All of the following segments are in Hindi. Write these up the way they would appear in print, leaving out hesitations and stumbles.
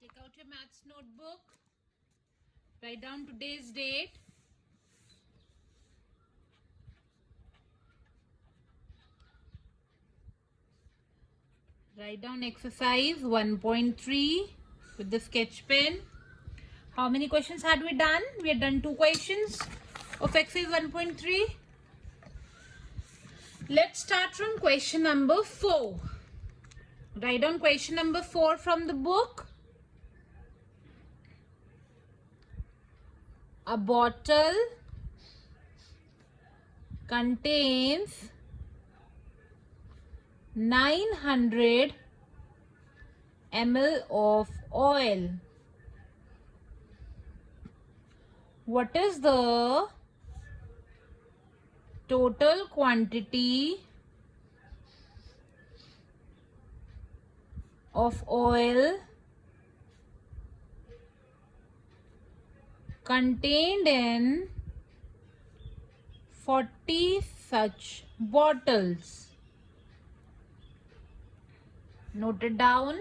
Take out your maths notebook. Write down today's date. Write down exercise 1.3 with the sketch pen. How many questions had we done? We had done 2 questions of exercise 1.3. Let's start from question number 4. Write down question number 4 from the book. A bottle contains 900 ml of oil. What is the total quantity of oil contained in 40 such bottles? Note it down.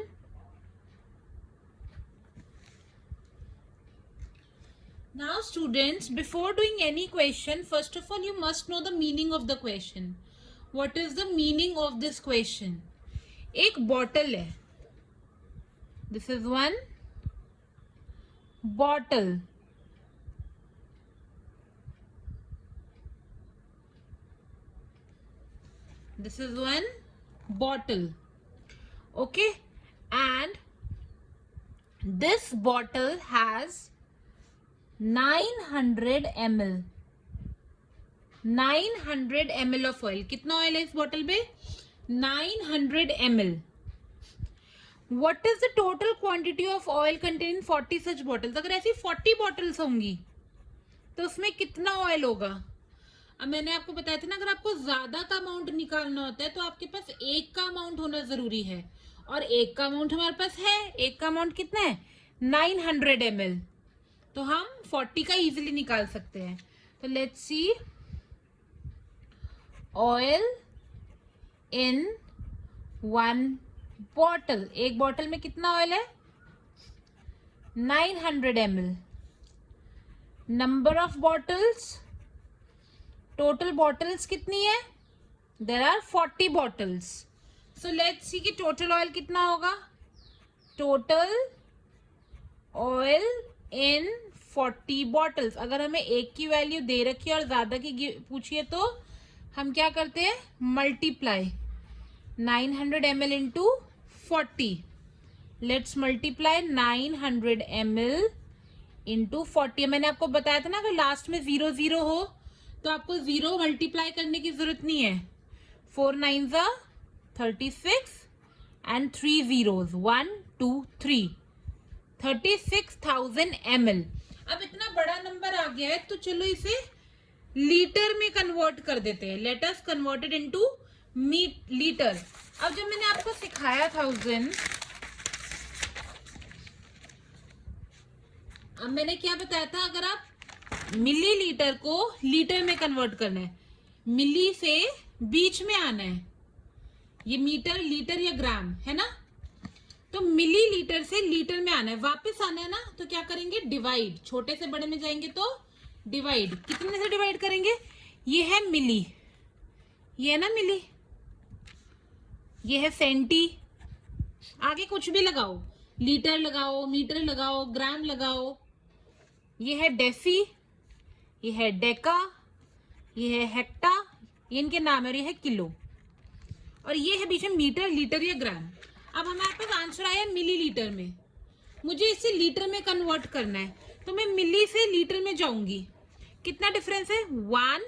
Now students, before doing any question, first of all you must know the meaning of the question. What is the meaning of this question? एक bottle है. This is one bottle. This is one bottle. Okay, and this bottle has 900 ml. 900 ml of oil. कितना ऑयल है इस बॉटल में? 900 ml. What is the total quantity of oil contained in 40 such bottles? अगर ऐसी 40 bottles होंगी तो उसमें कितना ऑयल होगा? अब मैंने आपको बताया था ना, अगर आपको ज्यादा का अमाउंट निकालना होता है तो आपके पास एक का अमाउंट होना जरूरी है, और एक का अमाउंट हमारे पास है. एक का अमाउंट कितना है? 900 ml. तो हम 40 का इजीली निकाल सकते हैं. तो let's see, oil in one bottle. एक बॉटल में कितना ऑयल है? 900 ml. Number of bottles, total bottles कितनी है? There are 40 bottles. So let's see कि टोटल ऑयल कितना होगा. Total oil in 40 bottles. अगर हमें एक की वैल्यू दे रखी है और ज्यादा की पूछिए तो हम क्या करते हैं? Multiply 900 ml into 40. Let's multiply 900 ml into 40. मैंने आपको बताया था ना, अगर लास्ट में 0 0 हो तो आपको 0 मल्टीप्लाई करने की जरूरत नहीं है. 4 9s are 36 and 3 zeros 1 2 3. 36,000 ml. अब इतना बड़ा नंबर आ गया है तो चलो इसे लीटर में कन्वर्ट कर देते हैं. Let us convert it into litre. अब जब मैंने आपको सिखाया था उस दिन, अब मैंने क्या बताया था, अगर आप मिलीलीटर को लीटर में कन्वर्ट करना है, मिली से बीच में आना है. ये मीटर, लीटर या ग्राम है ना, तो मिलीलीटर से लीटर में आना है, वापस आना है ना, तो क्या करेंगे? डिवाइड. छोटे से बड़े में जाएंगे तो डिवाइड. कितने से डिवाइड करेंगे? ये है मिली, ये है ना मिली, ये है सेंटी. आगे कुछ भी लगाओ, लीटर लगाओ, मीटर लगाओ, ग्राम लगाओ. ये है डेसी, ये है डेका, ये है हेक्टा, ये इनके नाम है. और ये है किलो, और ये है बीच में मीटर, लीटर या ग्राम. अब हमारे पास आंसर आया मिलीलीटर में. मुझे इसे लीटर में कन्वर्ट करना है तो मैं मिली से लीटर में जाऊंगी. कितना डिफरेंस है? 1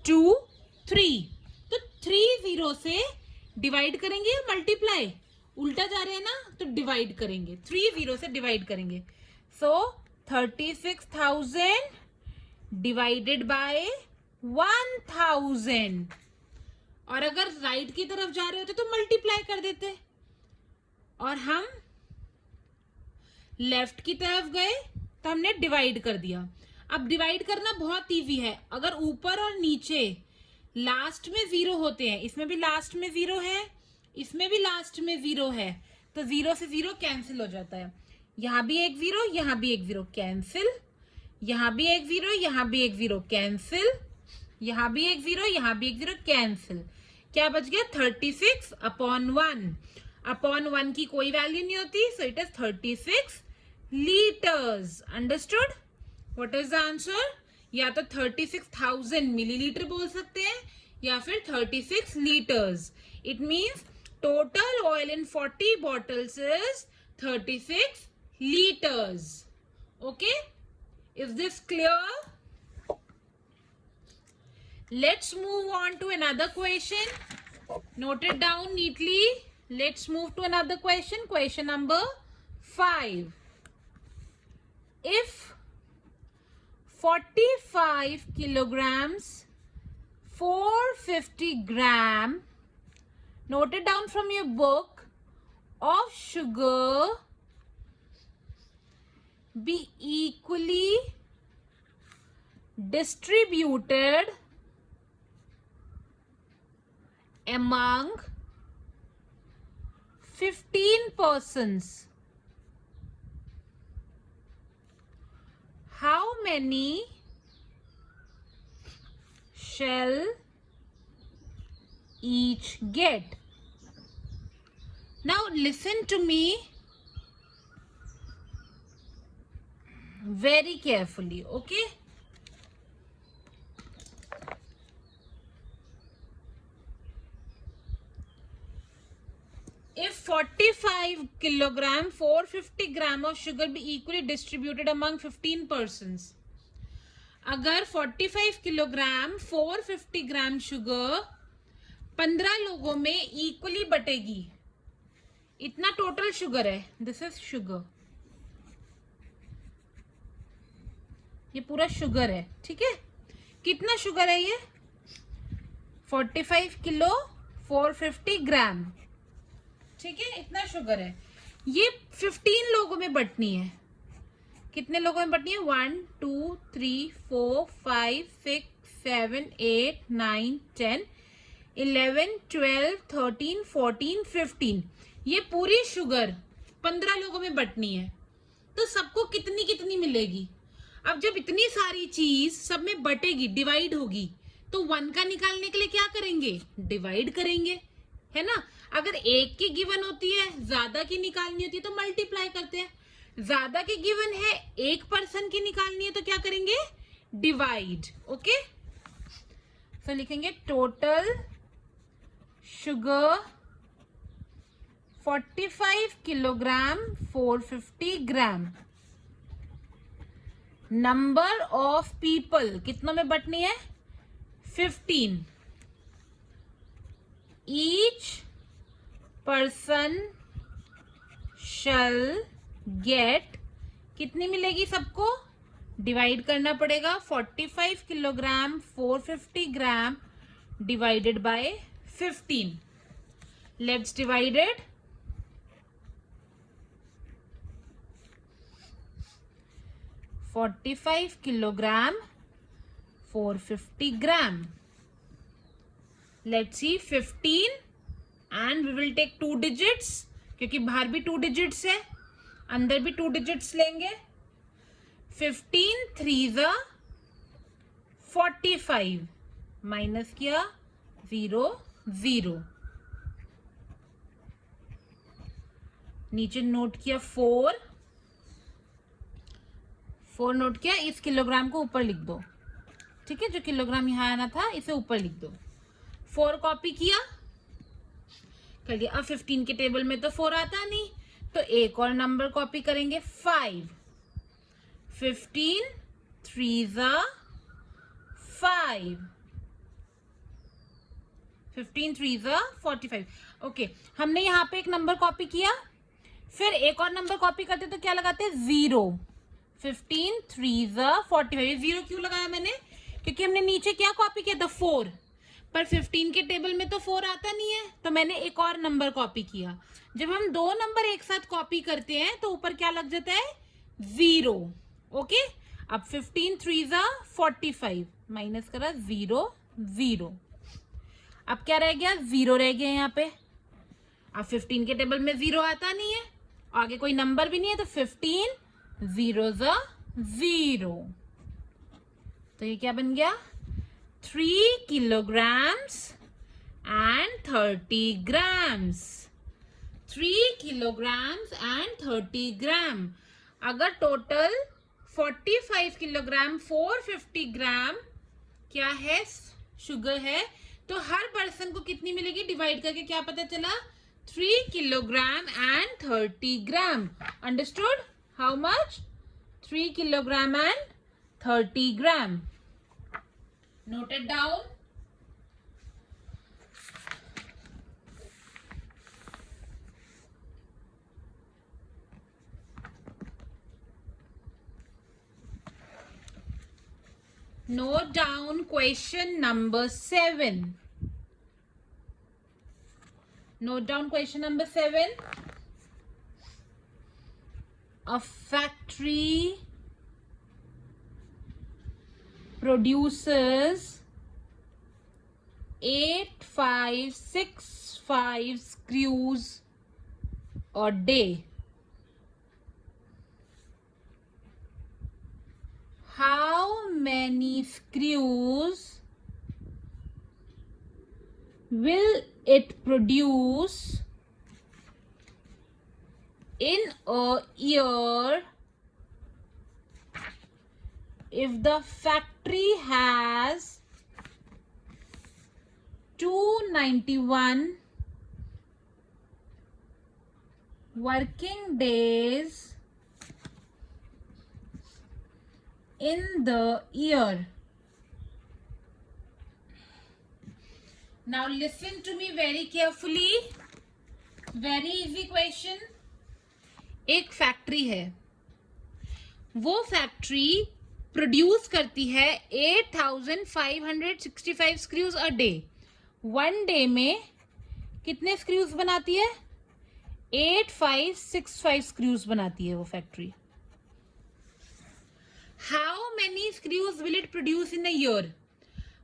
2 3. तो 3 0 से डिवाइड करेंगे या मल्टीप्लाई? उल्टा जा रहे हैं ना, तो डिवाइड करेंगे. 3 0 से डिवाइड करेंगे. सो 36,000 डिवाइडेड बाय 1000. और अगर राइट की तरफ जा रहे होते तो मल्टीप्लाई कर देते, और हम लेफ्ट की तरफ गए तो हमने डिवाइड कर दिया. अब डिवाइड करना बहुत इजी है. अगर ऊपर और नीचे लास्ट में 0 होते हैं, इसमें भी लास्ट में 0 है, इसमें भी लास्ट में 0 है, तो 0 से 0 कैंसिल हो जाता है. यहाँ भी एक जीरो, यहाँ भी एक जीरो, कैंसिल, यहाँ भी एक जीरो, यहाँ भी एक जीरो, कैंसिल, यहाँ भी एक जीरो, यहाँ भी एक जीरो, कैंसिल। क्या बच गया? 36 अपॉन 1। अपॉन 1 की कोई वैल्यू नहीं होती, so it is 36 litres. Understood? What is the answer? या तो 36,000 मिलीलीटर बोल सकते हैं या फिर 36 litres. It means total oil in 40 bottles is 36 liters. Okay, is this clear? Let's move on to another question. Note it down neatly. Let's move to another question. Question number 5. If 45 kilograms 450 gram, note it down from your book, of sugar be equally distributed among 15 persons, how many shall each get? Now listen to me very carefully, okay? If 45 kilogram 450 gram of sugar be equally distributed among 15 persons, अगर 45 किलोग्राम 450 ग्राम शुगर 15 लोगों में इक्वली बटेगी, इतना टोटल शुगर है, दिस इज शुगर, ये पूरा शुगर है, ठीक है? कितना शुगर है ये? 45 किलो 450 ग्राम, ठीक है? इतना शुगर है। ये 15 लोगों में बटनी है। कितने लोगों में बटनी है? 1 2 3 4 5 6 7 8 9 10 11 12 13 14 15। ये पूरी शुगर 15 लोगों में बटनी है, तो सबको कितनी कितनी मिलेगी? अब जब इतनी सारी चीज सब में बटेगी, डिवाइड होगी, तो 1 का निकालने के लिए क्या करेंगे? डिवाइड करेंगे, है ना? अगर एक की गिवन होती है, ज्यादा की निकालनी होती है तो मल्टीप्लाई करते हैं। ज्यादा की गिवन है, एक पर्सन की निकालनी है तो क्या करेंगे? डिवाइड। ओके, तो लिखेंगे total sugar 45 kilogram 450 gram. Number of people कितनों में बटनी है? 15। ईच पर्सन शल गेट, कितनी मिलेगी सबको? डिवाइड करना पड़ेगा। 45 kilogram 450 gram divided by 15। Let's divide it. 45 kilogram 450 gram. Let's see 15 and we will take 2 digits, क्योंकि बाहर भी 2 digits है, अंदर भी 2 digits लेंगे। 15 3 45 माइनस किया 0 0, नीचे नोट किया 4 नोट किया। इस किलोग्राम को ऊपर लिख दो, ठीक है? जो किलोग्राम यहाँ आना था इसे ऊपर लिख दो। 4 कॉपी किया, कर लिया। अब 15 के टेबल में तो 4 आता नहीं, तो एक और नंबर कॉपी करेंगे 5। 15 3 5, 15 3 45। ओके, हमने यहाँ पे एक नंबर कॉपी किया, फिर एक और नंबर कॉपी करते तो क्या लगाते हैं? 0। 15 3 45। 0 क्यों लगाया मैंने? क्योंकि हमने नीचे क्या कॉपी किया था? 4, पर 15 के टेबल में तो 4 आता नहीं है, तो मैंने एक और नंबर कॉपी किया। जब हम 2 नंबर एक साथ कॉपी करते हैं तो ऊपर क्या लग जाता है? 0। ओके, अब 15 3 45 माइनस करा 0 0। अब क्या रह गया? 0 रह गया यहाँ पे। अब 15 के टेबल में 0 आता नहीं है, आगे कोई नंबर भी नहीं है तो 15 0 0। तो ये क्या बन गया 3 kilograms and 30 grams। 3 kilograms and 30 gram। अगर टोटल 45 किलोग्राम 450 ग्राम क्या है शुगर है तो हर पर्सन को कितनी मिलेगी डिवाइड करके क्या पता चला 3 kilogram and 30 gram. Understood how much 3 kilogram and 30 gram. Noted down. Note down question number 7. Note down question number 7. A factory produces 8565 screws a day. How many screws will it produce in a year if the factory has 291 working days in the year? Now listen to me very carefully. Very easy question. एक फैक्ट्री है, वो फैक्ट्री प्रोड्यूस करती है 8565 screws a day. One day में कितने स्क्रूज बनाती है 8565 स्क्रूज बनाती है वो factory. How many screws will it produce in a year?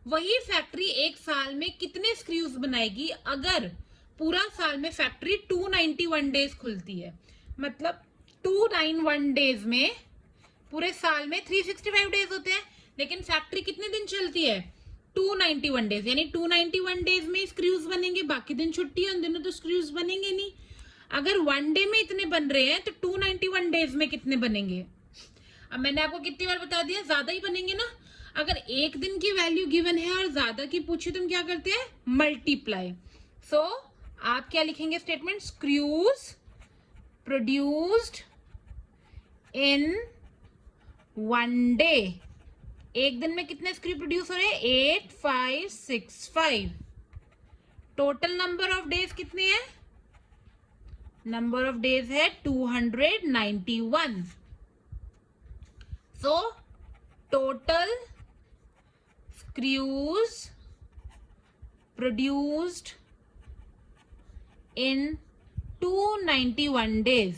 वही फैक्ट्री एक साल में कितने स्क्रूज बनाएगी अगर पूरा साल में फैक्ट्री 291 डेज खुलती है। मतलब 291 डेज में पूरे साल में 365 डेज होते हैं लेकिन फैक्ट्री कितने दिन चलती है 291 डेज। यानी 291 डेज में स्क्रूज बनेंगे, बाकी दिन छुट्टी है, उन दिनों तो स्क्रूज बनेंगे नहीं। अगर वन डे में इतने बन रहे हैं तो 291 डेज में कितने बनेंगे? अब मैंने आपको कितनी बार बता दिया ज्यादा ही बनेंगे ना। अगर एक दिन की वैल्यू गिवन है और ज्यादा की पूछे तो हम क्या करते हैं मल्टीप्लाई। सो आप क्या लिखेंगे statement screws produced in one day. एक दिन में कितने स्क्रू प्रोड्यूस हो रहे हैं 8565। टोटल नंबर ऑफ डेज कितने हैं? नंबर ऑफ डेज है 291। So total screws produced in 291 days।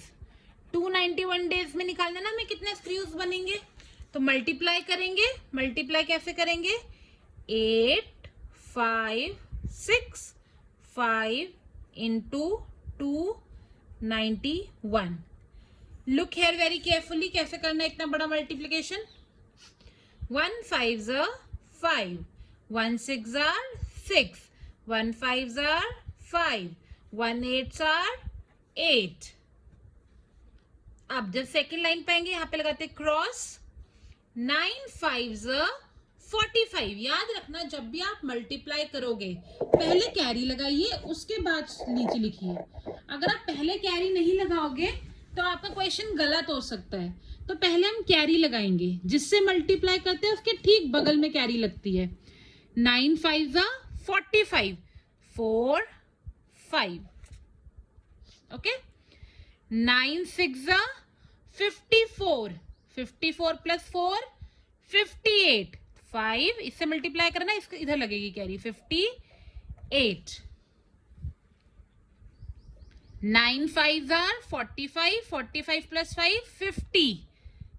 291 days में निकालना ना हमें कितने स्क्रूज बनेंगे तो मल्टीप्लाई करेंगे। मल्टीप्लाई कैसे करेंगे 8565 into 291। Look here very carefully कैसे करना है इतना बड़ा multiplication. 1 5s are 5, 1 6s are 6, 1 5s are 5, 1 8s are 8। अब जब सेकेंड लाइन पाएंगे यहां पे लगाते क्रॉस। 9 5s are 45। याद रखना जब भी आप मल्टीप्लाई करोगे पहले कैरी लगाइए उसके बाद नीचे लिखिए। अगर आप पहले कैरी नहीं लगाओगे तो आपका क्वेश्चन गलत हो सकता है। तो पहले हम कैरी लगाएंगे, जिससे मल्टीप्लाई करते हैं उसके ठीक बगल में कैरी लगती है। 9 5s are 45, 4 5। Okay 9 6s are 54, 54 plus 4 58, 5 इससे मल्टीप्लाई करना इसको इधर लगेगी कैरी 58। 9 5s are 45, 45 plus 5 50।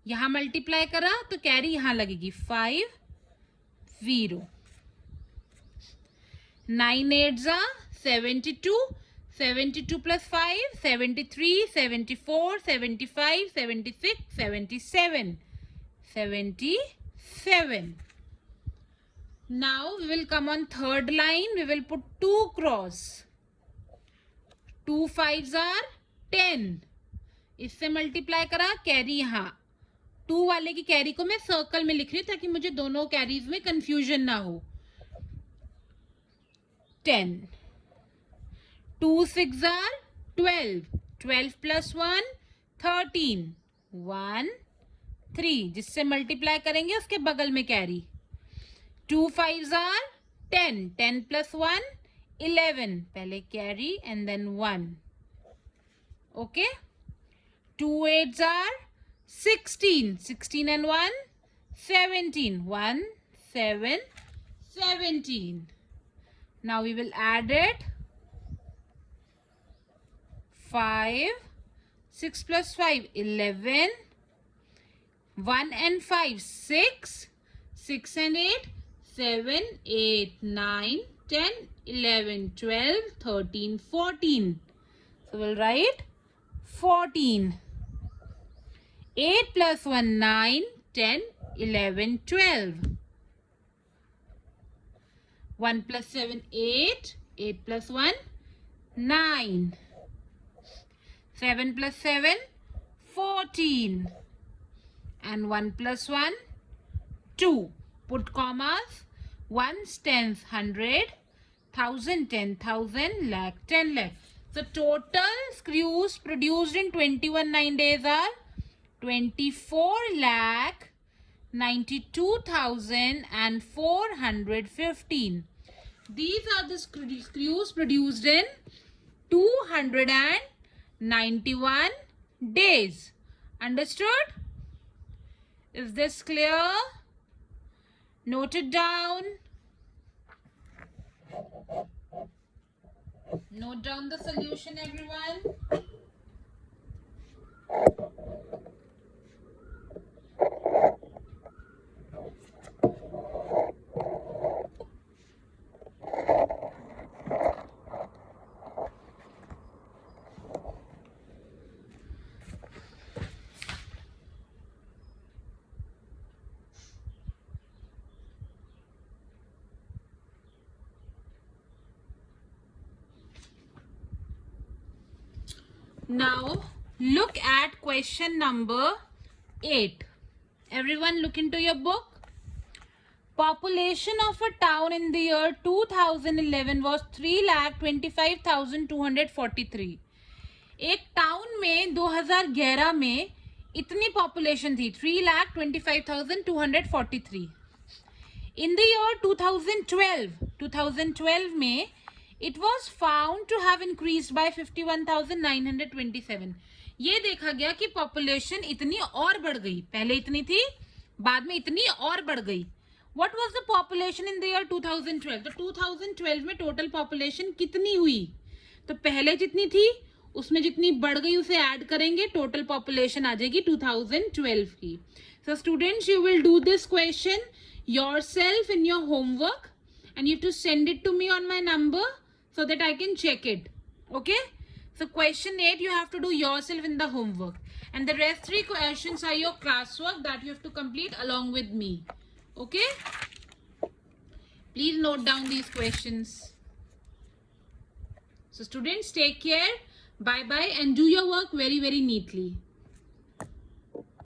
यहां मल्टीप्लाई करा तो कैरी यहां लगेगी 5 0। 9 8s are 72, 72 plus 5, 73, 74, 75, 76, 77. 77. Now we will come on third line. We will put 2 cross. 2 5s are 10. इससे मल्टीप्लाई करा, कैरी यहाँ 2 वाले की कैरी को मैं सर्कल में लिख रही हूँ ताकि मुझे दोनों कैरीज में कंफ्यूजन ना हो. 10. 2 6 are 12. 12 plus 1 13. 1 3 जिससे मल्टीप्लाई करेंगे उसके बगल में कैरी. 2 5s are 10. 10 plus 1 11. पहले carry and then 1. Okay. 2 8s are 16. 16 and 1 17. 1 7 17. Now we will add it. 5 6 plus 5 11. 1 and 5 6. 6 and 8 7 8 9 10 11 12 13 14. So we'll write 14. 8 plus 1 9 10 11 12. 1 plus 7 8. 8 plus 1 9. 7 plus 7 14. And 1 plus 1 2. Put commas. 1's, 10th, 100, 1000, 10,000, lakh, 10 lakh. So total screws produced in 21 9 days are 24 lakh 92,415. These are the screws produced in 291 days. Understood? Is this clear? Note it down. Note down the solution, everyone. Now look at question number 8. Everyone look into your book. Population of a town in the year 2011 was 3,25,243. एक टाउन में 2011 में इतनी पॉपुलेशन थी 3,25,243. In the year 2012 में it was found to have increased by 51,927. ये देखा गया कि पॉपुलेशन इतनी और बढ़ गई, पहले इतनी थी बाद में इतनी और बढ़ गई. What was the population in the year 2012? तो 2012 में टोटल पॉपुलेशन कितनी हुई? तो पहले जितनी थी उसमें जितनी बढ़ गई उसे ऐड करेंगे, टोटल पॉपुलेशन आ जाएगी 2012 की. So students, you will do this question yourself in your homework and you have to send it to me on my number so that I can check it. Okay? So question 8 you have to do yourself in the homework. And the rest 3 questions are your classwork that you have to complete along with me. Okay? Please note down these questions. So students, take care. Bye-bye and do your work very, very neatly.